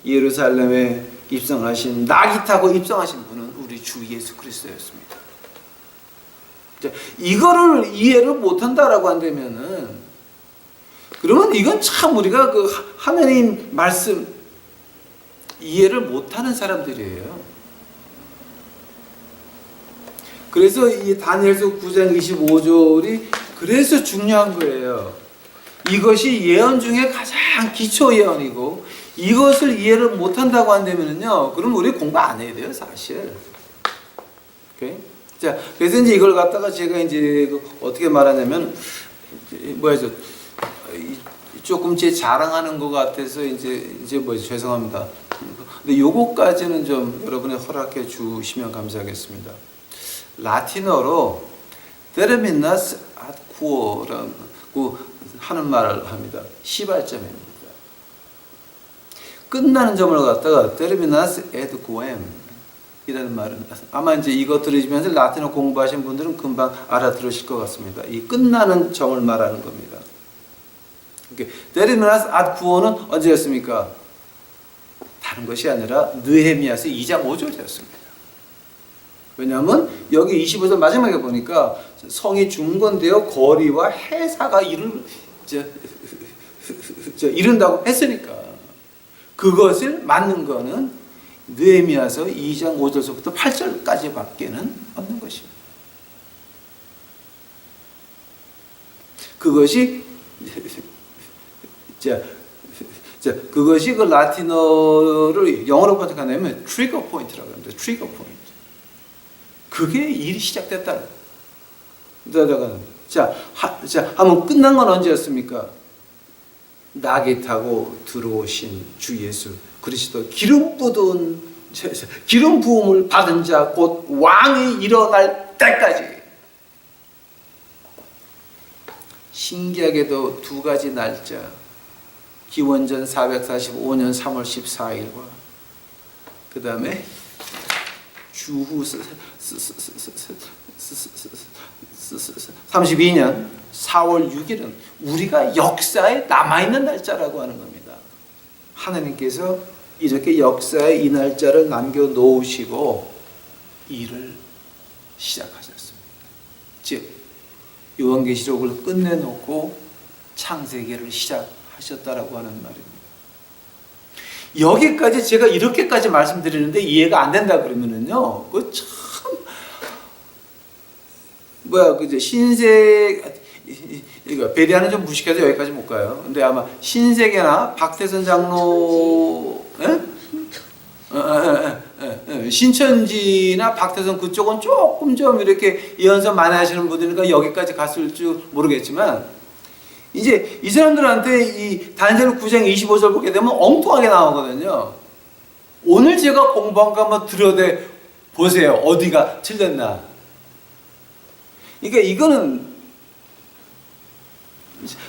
예루살렘에 입성하신, 나귀 타고 입성하신 분은 우리 주 예수 그리스도였습니다. 이거를 이해를 못한다라고 한다면은, 그러면 이건 참 우리가 그 하나님 말씀 이해를 못하는 사람들이에요. 그래서 이 다니엘서 9장 25절이 그래서 중요한 거예요. 이것이 예언 중에 가장 기초 예언이고 이것을 이해를 못한다고 한다면요, 그럼 우리 공부 안 해야 돼요, 사실. 오케이? 자, 그래서 이제 이걸 갖다가 제가 이제 어떻게 말하냐면 조금 제 자랑하는 것 같아서 이제 죄송합니다. 근데 요거까지는 좀 여러분이 허락해 주시면 감사하겠습니다. 라틴어로 데르미나스 아쿠오라고 하는 말을 합니다. 시발점입니다. 끝나는 점을 갖다가 데르미나스 에드고엠 이라는 말은 아마 이제 이거 들으시면서 라틴어 공부하신 분들은 금방 알아들으실 것 같습니다. 이 끝나는 점을 말하는 겁니다. 데르미나스 아쿠오는 언제였습니까? 다른 것이 아니라 느헤미야서 2장 5절이었습니다. 왜냐하면 여기 25절 마지막에 보니까 성이 중건되어 거리와 해사가 이른다고 했으니까 그것을 맞는 거는 느헤미야서 2장 5절서부터 8절까지밖에는 없는 것입니다. 그것이 그것이 그 라틴어를 영어로 번역하면 트리거 포인트라고 합니다. 트리거 포인트. 그게 일이 시작됐다. 자, 한번 끝난 건 언제였습니까? 나귀 타고 들어오신 주 예수 그리스도 기름 부음을 받은 자 곧 왕이 일어날 때까지. 신기하게도 두 가지 날짜, 기원전 445년 3월 14일과 그 다음에 주후 32년 4월 6일은 우리가 역사에 남아있는 날짜라고 하는 겁니다. 하나님께서 이렇게 역사에 이 날짜를 남겨놓으시고 일을 시작하셨습니다. 즉 요한계시록을 끝내놓고 창세기를 시작하셨다라고 하는 말입니다. 여기까지 제가 이렇게까지 말씀드리는데 이해가 안 된다 그러면은요, 그 참 그죠? 이거 베리아는 좀 무식해서 여기까지 못 가요. 근데 아마 신세계나 박태선 장로, 신천지나 박태선 그쪽은 조금 좀 이렇게 예언서 많이 하시는 분들이니까 여기까지 갔을 줄 모르겠지만, 이제 이 사람들한테 이 다니엘 9장 25절 보게 되면 엉뚱하게 나오거든요. 오늘 제가 공부한 거 한번 들여다 보세요. 어디가 틀렸나. 그러니까 이거는,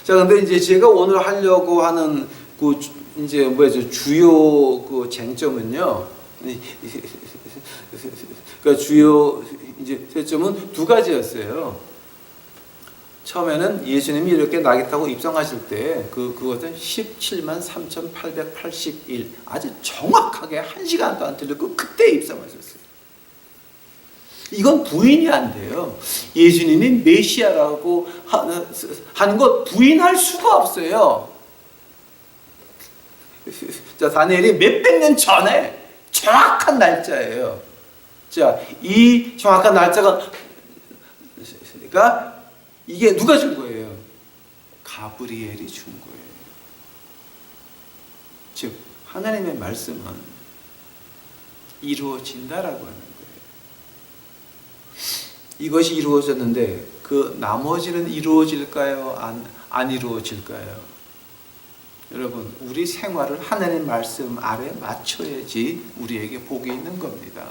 자, 근데 이제 제가 오늘 하려고 하는 그 이제 뭐죠, 주요 그 쟁점은요. 그러니까 주요 이제 쟁점은 두 가지였어요. 처음에는 예수님이 이렇게 낙이 타고 입성하실 때 그것은 17만 3,881 아주 정확하게 1시간도 안 틀렸고 그때 입성하셨어요. 이건 부인이 안 돼요. 예수님이 메시아라고 하는 것 부인할 수가 없어요. 자, 다니엘이 몇백 년 전에 정확한 날짜예요. 자, 이 정확한 날짜가 이게 누가 준 거예요? 가브리엘이 준 거예요. 즉, 하나님의 말씀은 이루어진다라고 하는 거예요. 이것이 이루어졌는데 그 나머지는 이루어질까요? 안 이루어질까요? 여러분, 우리 생활을 하나님의 말씀 아래 맞춰야지 우리에게 복이 있는 겁니다.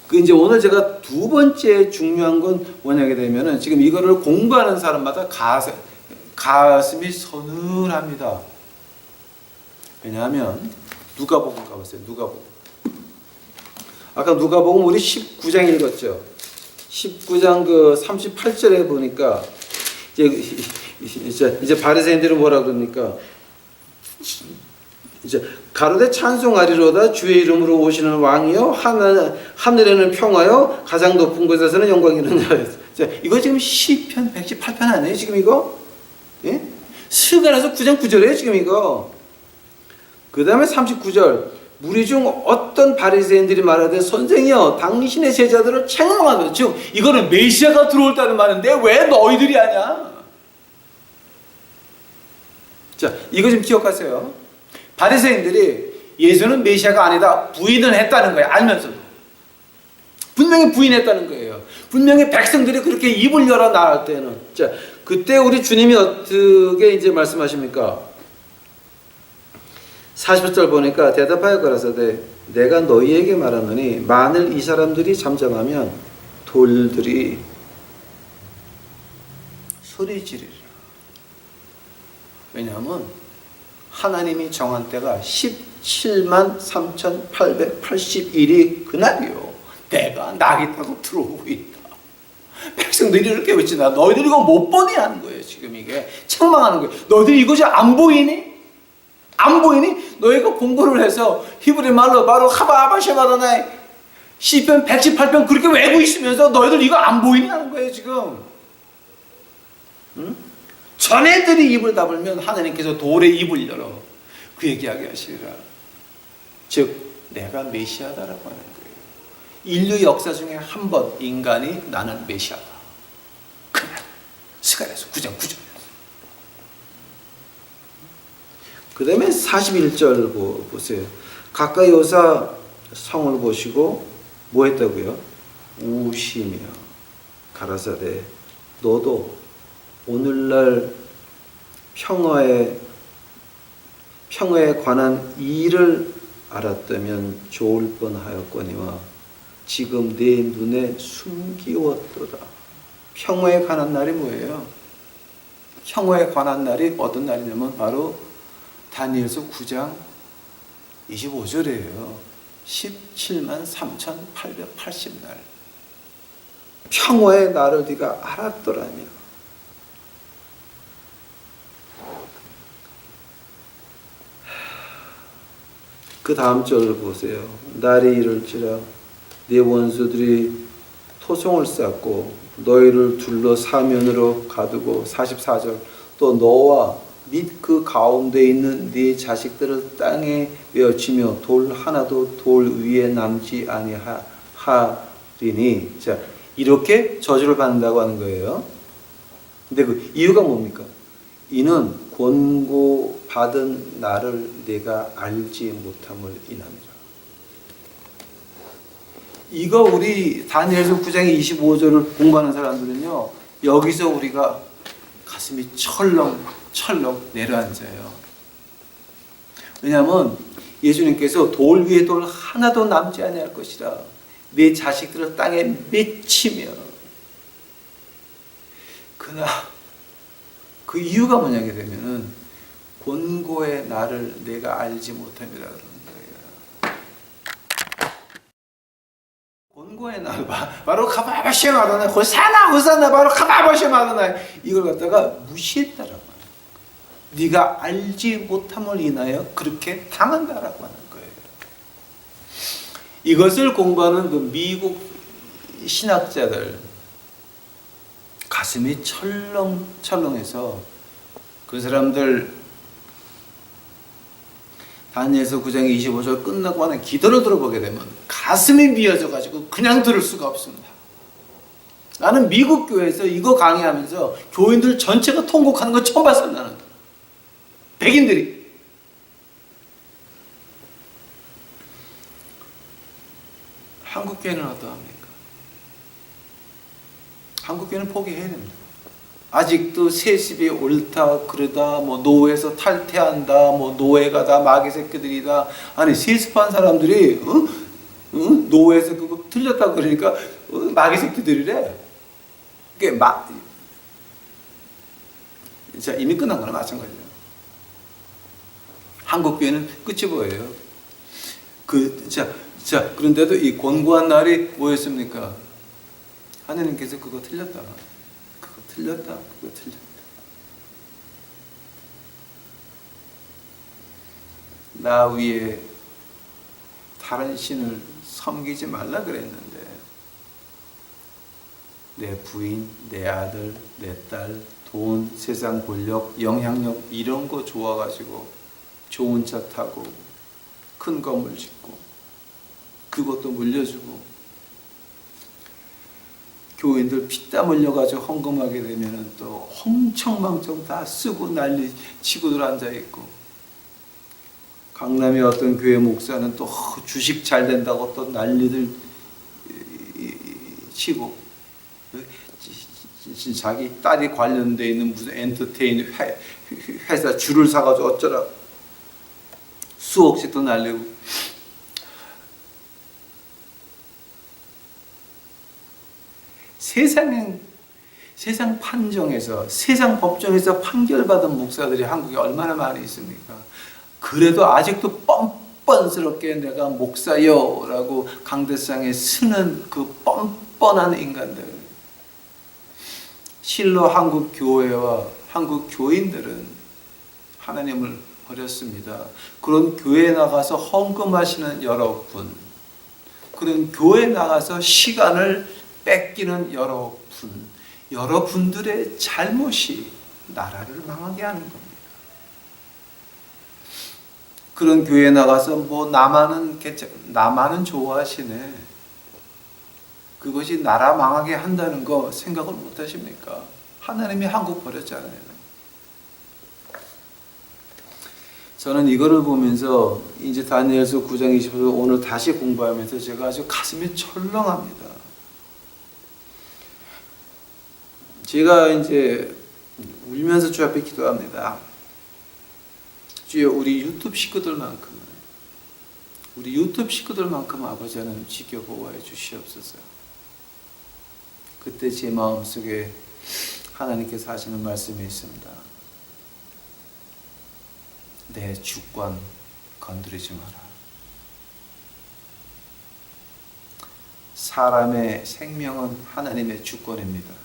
그 이제 오늘 제가 두 번째 중요한 건 뭐냐게 되면은 지금 이거를 공부하는 사람마다 가슴이 서늘합니다. 왜냐하면 누가복음 가봤어요. 누가복음. 아까 누가복음 우리 19장 읽었죠. 19장 그 38절에 보니까 이제 바리새인들은 뭐라 그럽니까? 이제 가로되 찬송하리로다 주의 이름으로 오시는 왕이요 하늘에는 평화요 가장 높은 곳에서는 영광이느냐. 자, 이거 지금 시편 118편 아니에요 지금 이거? 예? 스가랴서 9장 9절이에요 지금 이거. 그 다음에 39절 무리 중 어떤 바리새인들이 말하되 선생이여 당신의 제자들을 책망하소서. 지금 이거는 메시아가 들어올다는 말인데 왜 너희들이 하냐. 자, 이거 좀 기억하세요. 바리새인들이 예수는 메시아가 아니다 부인을 했다는 거예요. 알면서도 분명히 부인했다는 거예요. 분명히 백성들이 그렇게 입을 열어 나갈 때는, 자, 그때 우리 주님이 어떻게 이제 말씀하십니까? 40절 보니까 대답하여 가라사대 내가 너희에게 말하노니 만일 이 사람들이 잠잠하면 돌들이 소리 지르리라. 왜냐하면 하나님이 정한 때가 17만 3,881이 그날이요. 내가 낙이 타고 들어오고 있다. 백성들이 이렇게 외치나 너희들이 이거 못 보니 하는 거예요. 지금 이게 책망하는 거예요. 너희들이 이것이 안 보이니? 안 보이니? 너희가 공부를 해서 히브리 말로 바로 하바바샤바다나 시편 118편 그렇게 외우고 있으면서 너희들 이거 안 보이니 하는 거예요 지금. 응? 전애들이 입을 다물면 하나님께서 돌의 입을 열어 그 얘기하게 하시리라. 즉 내가 메시아다라고 하는 거예요. 인류 역사 중에 한 번 인간이 나는 메시아다. 그냥 스가랴서 9장 9절. 그 다음에 41절 보세요. 가까이 오사 성을 보시고 뭐 했다고요? 우시며 가라사대 너도 오늘날 평화에 관한 일을 알았다면 좋을 뻔하였거니와 지금 내 눈에 숨기웠도다. 평화에 관한 날이 뭐예요? 평화에 관한 날이 어떤 날이냐면 바로 다니엘서 9장 25절이에요. 17만 3,880날. 평화의 날을 네가 알았더라며. 그 다음 절을 보세요. 날이 이를지라 네 원수들이 토성을 쌓고 너희를 둘러 사면으로 가두고 44절 또 너와 및 그 가운데 있는 네 자식들을 땅에 외치며 돌 하나도 돌 위에 남지 아니하리니. 자, 이렇게 저주를 받는다고 하는 거예요. 근데 그 이유가 뭡니까? 이는 권고받은 나를 내가 알지 못함을 인함이라. 이거 우리 다니엘서 9장의 25절을 공부하는 사람들은요, 여기서 우리가 가슴이 철렁철렁 내려앉아요. 왜냐하면 예수님께서 돌 위에 돌 하나도 남지 아니할 것이라 내 자식들을 땅에 맺히며, 그러나 그 이유가 뭐냐게 되면은 권고의 나를 내가 알지 못함이라 그러는 거예요. 권고의 날 바로 가바바시엠 하더나 호사나 바로 가바바시엠 하더나 이걸 갖다가 무시했다라고 하는 거예요. 네가 알지 못함을 인하여 그렇게 당한다라고 하는 거예요. 이것을 공부하는 그 미국 신학자들 가슴이 철렁철렁해서 그 사람들 다니엘서 9장의 25절 끝나고 하는 기도를 들어보게 되면 가슴이 미어져 가지고 그냥 들을 수가 없습니다. 나는 미국 교회에서 이거 강의하면서 교인들 전체가 통곡하는 거 처음 봤어요. 나는 백인들이. 한국 교회는 어떠합니까? 한국 교회는 포기해야 됩니다. 아직도 세습이 옳다 그러다, 뭐 노예에서 탈퇴한다, 뭐 노예가 다 마귀 새끼들이다. 아니 세습한 사람들이 노예에서 그거 틀렸다 그러니까 마귀 새끼들이래. 그게 자, 이미 끝난 거나 마찬가지예요. 한국 교회는 끝이 뭐예요? 그런데도 이 권고한 날이 뭐였습니까? 하느님께서 그거 틀렸다. 그거 틀렸다. 나 위에 다른 신을 섬기지 말라 그랬는데 내 부인, 내 아들, 내 딸, 돈, 세상 권력, 영향력 이런 거 좋아가지고 좋은 차 타고 큰 건물 짓고 그것도 물려주고 교인들 피땀 흘려가지고 헌금하게 되면은 또 헝청망청 다 쓰고 난리 치고들 앉아있고, 강남의 어떤 교회 목사는 또 주식 잘 된다고 또 난리들 치고, 자기 딸이 관련되어 있는 무슨 엔터테인 회사 줄을 사가지고 어쩌라 수억씩 또 날리고. 세상 판정에서, 세상 법정에서 판결받은 목사들이 한국에 얼마나 많이 있습니까? 그래도 아직도 뻔뻔스럽게 내가 목사요 라고 강대상에 쓰는 그 뻔뻔한 인간들. 실로 한국 교회와 한국 교인들은 하나님을 버렸습니다. 그런 교회에 나가서 헌금하시는 여러분, 그런 교회에 나가서 시간을 뺏기는 여러분들의 잘못이 나라를 망하게 하는 겁니다. 그런 교회에 나가서 뭐 나만은 좋아하시네, 그것이 나라 망하게 한다는 거 생각을 못 하십니까? 하나님이 한국 버렸잖아요. 저는 이거를 보면서 이제 다니엘서 9장 25절 오늘 다시 공부하면서 제가 아주 가슴이 철렁합니다. 제가 이제 울면서 주 앞에 기도합니다. 주여, 우리 유튜브 식구들만큼 아버지 하나님 지켜 보호해 주시옵소서. 그때 제 마음속에 하나님께서 하시는 말씀이 있습니다. 내 주권 건드리지 마라. 사람의 생명은 하나님의 주권입니다.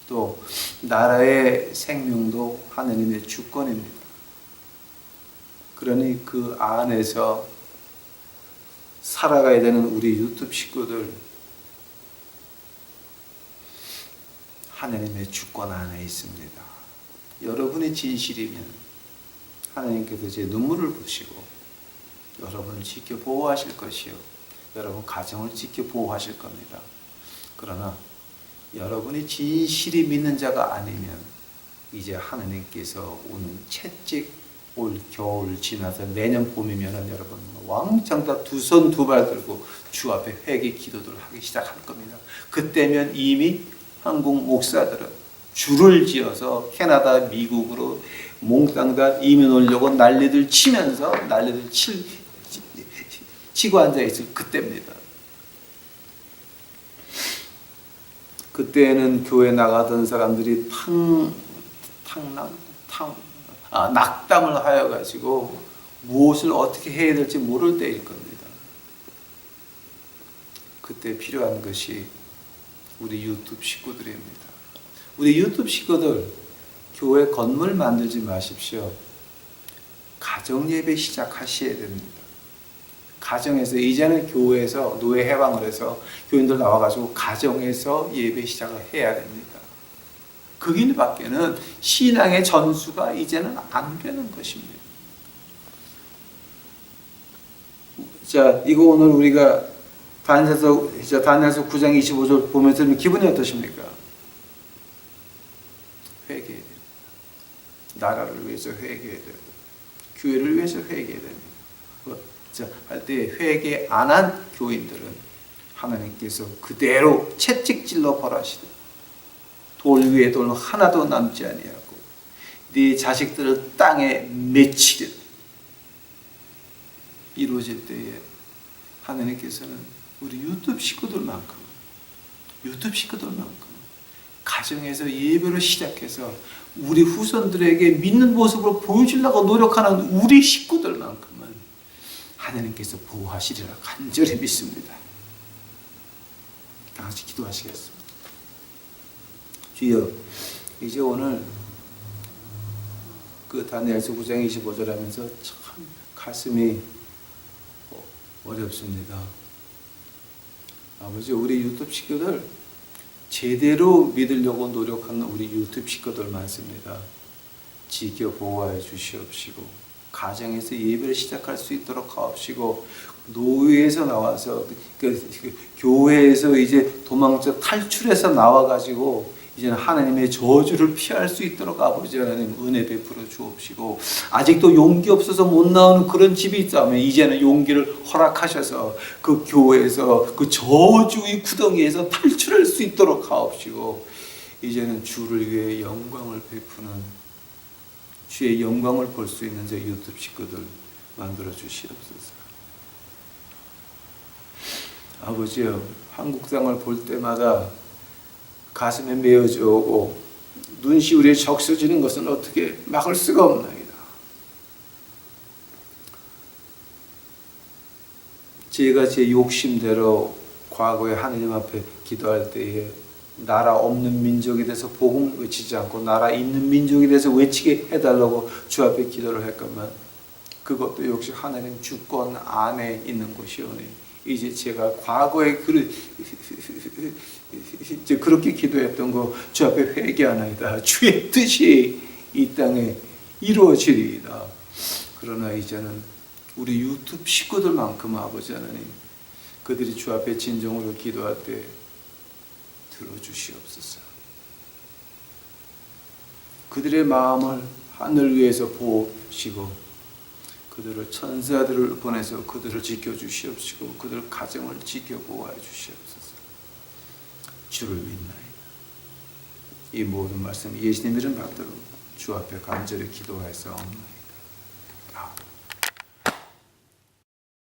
또 나라의 생명도 하나님의 주권입니다. 그러니 그 안에서 살아가야 되는 우리 유튜브 식구들, 하나님의 주권 안에 있습니다. 여러분의 진실이면 하나님께서 제 눈물을 보시고 여러분을 지켜 보호하실 것이요, 여러분 가정을 지켜 보호하실 겁니다. 그러나 여러분이 진실이 믿는 자가 아니면 이제 하나님께서 오는 채찍 올 겨울 지나서 내년 봄이면은 여러분 왕창 다 두 손 두 발 들고 주 앞에 회개 기도들을 하기 시작할 겁니다. 그때면 이미 한국 목사들은 줄을 지어서 캐나다, 미국으로 몽땅 다 이민 오려고 난리들 치면서 치고 앉아 있을 그때입니다. 그때는 교회 나가던 사람들이 낙담을 하여 가지고 무엇을 어떻게 해야 될지 모를 때일 겁니다. 그때 필요한 것이 우리 유튜브 식구들입니다. 우리 유튜브 식구들 교회 건물 만들지 마십시오. 가정 예배 시작하셔야 됩니다. 가정에서 이제는 교회에서 노예 해방을 해서 교인들 나와가지고 가정에서 예배 시작을 해야 됩니다. 그 길밖에는 신앙의 전수가 이제는 안 되는 것입니다. 자, 이거 오늘 우리가 다니엘서 9장 25절 보면서 기분이 어떠십니까? 회개해야 됩니다. 나라를 위해서 회개해야 되고 교회를 위해서 회개해야 됩니다. 할 때 회개 안 한 교인들은 하나님께서 그대로 채찍질로 벌하시되 돌 위에 돌 하나도 남지 아니하고 네 자식들을 땅에 맺히리라. 이루어질 때에 하나님께서는 우리 유튜브 식구들만큼 가정에서 예배로 시작해서 우리 후손들에게 믿는 모습을 보여주려고 노력하는 우리 식구들만큼은 하나님께서 보호하시리라 간절히 믿습니다. 다 같이 기도하시겠습니다. 주여, 이제 오늘 그 다니엘서 9장 25절 하면서 참 가슴이 어렵습니다. 아버지, 우리 유튜브 식구들 제대로 믿으려고 노력하는 우리 유튜브 식구들 많습니다. 지켜 보호하여 주시옵시고 가정에서 예배를 시작할 수 있도록 하옵시고 노예에서 나와서 교회에서 이제 도망쳐 탈출해서 나와가지고 이제는 하나님의 저주를 피할 수 있도록 아버지 하나님 은혜 베풀어 주옵시고 아직도 용기 없어서 못 나오는 그런 집이 있다면 이제는 용기를 허락하셔서 그 교회에서 그 저주의 구덩이에서 탈출할 수 있도록 하옵시고 이제는 주를 위해 영광을 베푸는 주의 영광을 볼 수 있는 저 유튜브 식구들 만들어 주시옵소서. 아버지요, 한국상을 볼 때마다 가슴에 메어져 오고 눈시울에 적셔지는 것은 어떻게 막을 수가 없나이다. 제가 제 욕심대로 과거에 하느님 앞에 기도할 때에 나라 없는 민족에 대해서 복음을 외치지 않고 나라 있는 민족에 대해서 외치게 해달라고 주 앞에 기도를 했건만 그것도 역시 하나님 주권 안에 있는 것이오니 이제 제가 과거에 그렇게 기도했던 거 주 앞에 회개하나이다. 주의 뜻이 이 땅에 이루어지리이다. 그러나 이제는 우리 유튜브 식구들만큼 아버지 하나님 그들이 주 앞에 진정으로 기도할 때 들어주시옵소서. 그들의 마음을 하늘 위에서 보시고 그들을 천사들을 보내서 그들을 지켜주시옵시고 그들 가정을 지켜보호해 주시옵소서. 주를 믿나이다. 이 모든 말씀 예수님 이름 받들어 주 앞에 간절히 기도하였사옵나이다. 아멘.